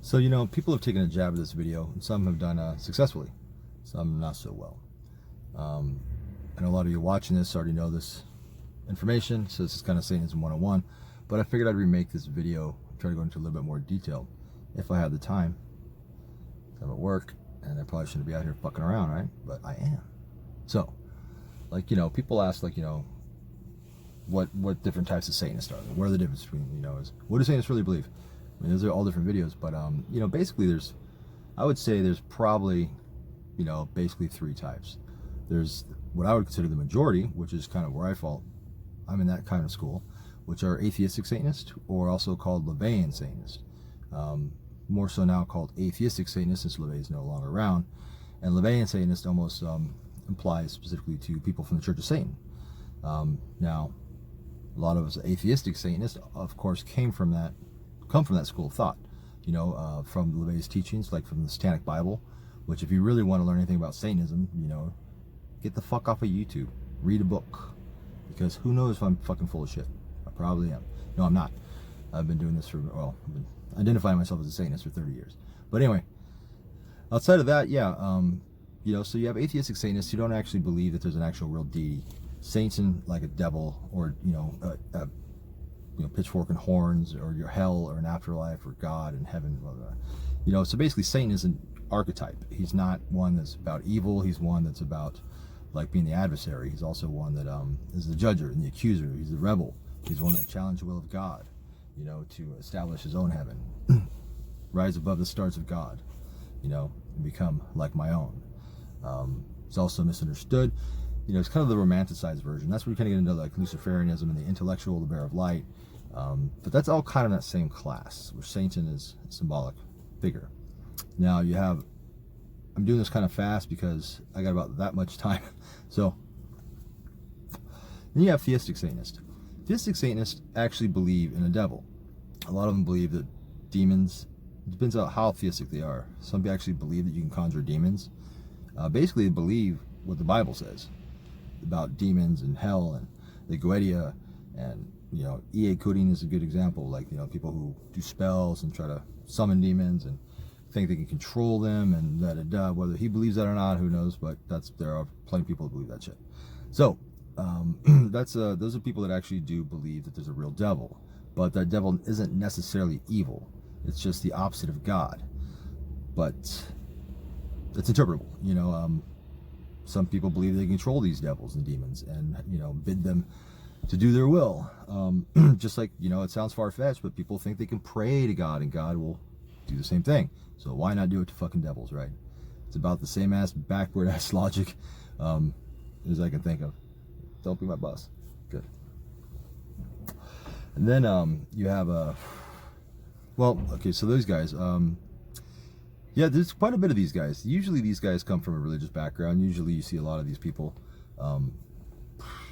So, people have taken a jab at this video, and some have done successfully, some not so well. I know a lot of you watching this already know this information, so this is kind of Satanism 101, but I figured I'd remake this video, try to go into a little bit more detail, if I have the time. I'm at work, and I probably shouldn't be out here fucking around, right? But I am. So, people ask, what different types of Satanists are there? What are the difference between, what do Satanists really believe? I mean, those are all different videos, but, basically I would say there's probably, basically three types. There's what I would consider the majority, which is kind of where I fall. I'm in that kind of school, which are Atheistic Satanists, or also called LaVeyan Satanists. More so now called Atheistic Satanists, since LaVeyan is no longer around. And LaVeyan Satanist almost implies specifically to people from the Church of Satan. Now, a lot of us Atheistic Satanists, of course, come from that school of thought. From LaVeyan's teachings, like from the Satanic Bible, which if you really want to learn anything about Satanism, get the fuck off of YouTube. Read a book. Because who knows if I'm fucking full of shit. I probably am. No, I'm not. I've been doing this I've been identifying myself as a Satanist for 30 years. But anyway, outside of that, so you have Atheistic Satanists who don't actually believe that there's an actual real deity. Satan, like a devil, or, pitchfork and horns, or your hell, or an afterlife, or God and heaven, blah, blah. So basically Satan is an archetype. He's not one that's about evil. He's one that's about, being the adversary. He's also one that is the judger and the accuser. He's the rebel. He's one that challenged the will of God, to establish his own heaven, rise above the stars of God, and become like my own. It's also misunderstood. It's kind of the romanticized version. That's where you kind of get into like Luciferianism and the intellectual, the bearer of light. But that's all kind of that same class, where Satan is symbolic figure. Now I'm doing this kind of fast because I got about that much time. So, then you have Theistic Satanists. Theistic Satanists actually believe in a devil. A lot of them believe that demons, it depends on how theistic they are. Some actually believe that you can conjure demons. Basically, they believe what the Bible says about demons and hell and the Goetia, and E.A. Cuding is a good example, people who do spells and try to summon demons and think they can control them, and whether he believes that or not, who knows, but there are plenty of people who believe that shit. So those are people that actually do believe that there's a real devil, but that devil isn't necessarily evil. It's just the opposite of God, but it's interpretable. Some people believe they control these devils and demons and bid them to do their will. Just like, it sounds far-fetched, but people think they can pray to God and God will do the same thing. So why not do it to fucking devils, right? It's about the same backward ass logic as I can think of. Don't be my boss. Good. And then you have so those guys, there's quite a bit of these guys. Usually these guys come from a religious background. Usually you see a lot of these people,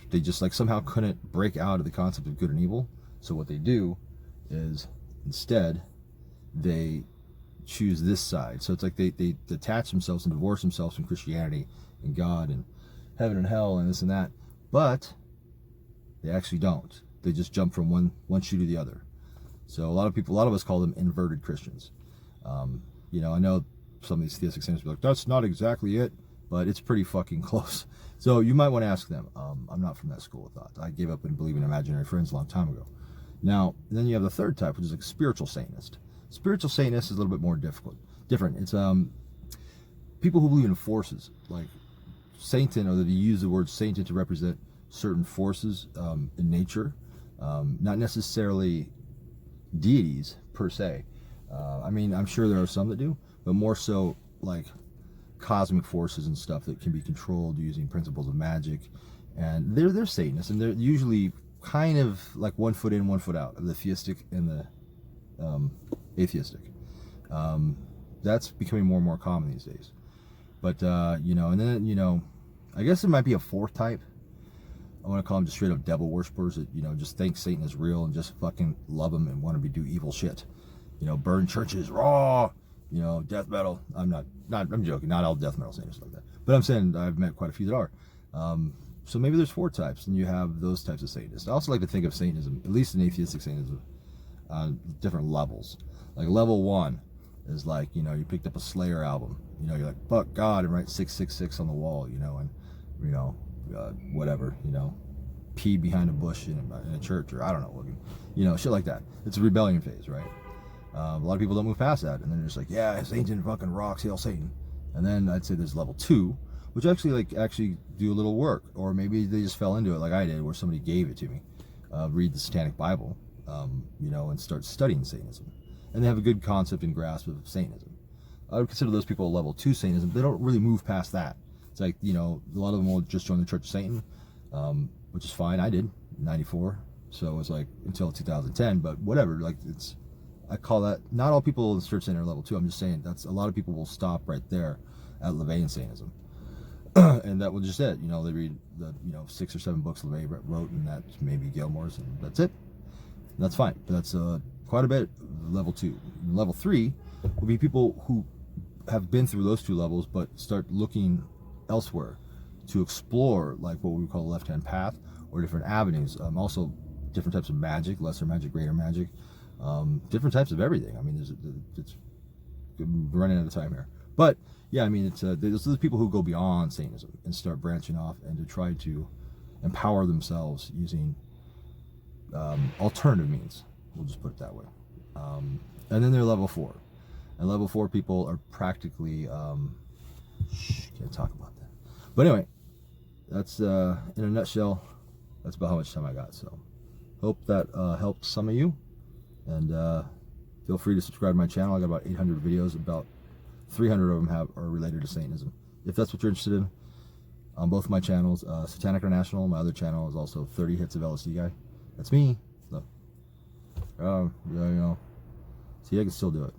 they just somehow couldn't break out of the concept of good and evil. So what they do is instead they choose this side. So it's like they detach themselves and divorce themselves from Christianity and God and heaven and hell and this and that. But they actually don't. They just jump from one shoe to the other. So a lot of us call them inverted Christians. I know some of these Theistic Satanists be like, that's not exactly it, but it's pretty fucking close. So you might want to ask them. I'm not from that school of thought. I gave up and believing in imaginary friends a long time ago. Now, then you have the third type, which is spiritual Satanist. Spiritual Satanist is a little bit more different. It's people who believe in forces, like Satan, or they use the word Satan to represent certain forces in nature, not necessarily deities per se. I'm sure there are some that do, but more so like cosmic forces and stuff that can be controlled using principles of magic. And they're Satanists, and they're usually kind of like 1 foot in, 1 foot out of the Theistic and the Atheistic. That's becoming more and more common these days. But and then I guess there might be a fourth type. I want to call them just straight up devil worshippers that just think Satan is real and just fucking love him and want to do evil shit. Burn churches, raw, death metal. I'm joking. Not all death metal Satanists like that, but I'm saying I've met quite a few that are. So maybe there's 4 types, and you have those types of Satanists. I also like to think of Satanism, at least in Atheistic Satanism, on different levels. Like level 1 is like, you know, you picked up a Slayer album, you know, you're like, fuck God, and write 666 on the wall, you know, and, you know, whatever, you know, pee behind a bush in a church, or I don't know, you know, shit like that. It's a rebellion phase, right? A lot of people don't move past that, and then they're just like, yeah, Satan fucking rocks, hail Satan. And then I'd say there's level 2, which actually do a little work, or maybe they just fell into it like I did, where somebody gave it to me. Read the Satanic Bible, you know, and start studying Satanism, and they have a good concept and grasp of Satanism. I would consider those people level 2 Satanism. They don't really move past that. It's like, you know, a lot of them will just join the Church of Satan, which is fine. I did in '94, so it was like until 2010, but whatever. Like, I call that, not all people in the Church of Satan are level 2. I'm just saying that's a lot of people will stop right there at LaVeyan Satanism. And that was just it. You know, they read the, you know, 6 or 7 books LaVeyan wrote, and that's maybe Gilmore's, and that's it. And that's fine. But that's quite a bit level 2. And level 3 will be people who have been through those 2 levels, but start looking elsewhere to explore, like what we call the left-hand path, or different avenues. Also, different types of magic, lesser magic, greater magic, different types of everything. I mean, it's running out of time here, but yeah, I mean, it's those are the people who go beyond Satanism and start branching off and to try to empower themselves using alternative means. We'll just put it that way. And then they're level 4, and level 4 people are practically can't talk about that. But anyway, that's in a nutshell. That's about how much time I got. So hope that helps some of you, and feel free to subscribe to my channel. I got about 800 videos. About 300 of them are related to Satanism. If that's what you're interested in, on both my channels, Satanic International, my other channel is also 30 Hits of LSD Guy. That's me. Look, yeah, you know, see, I can still do it.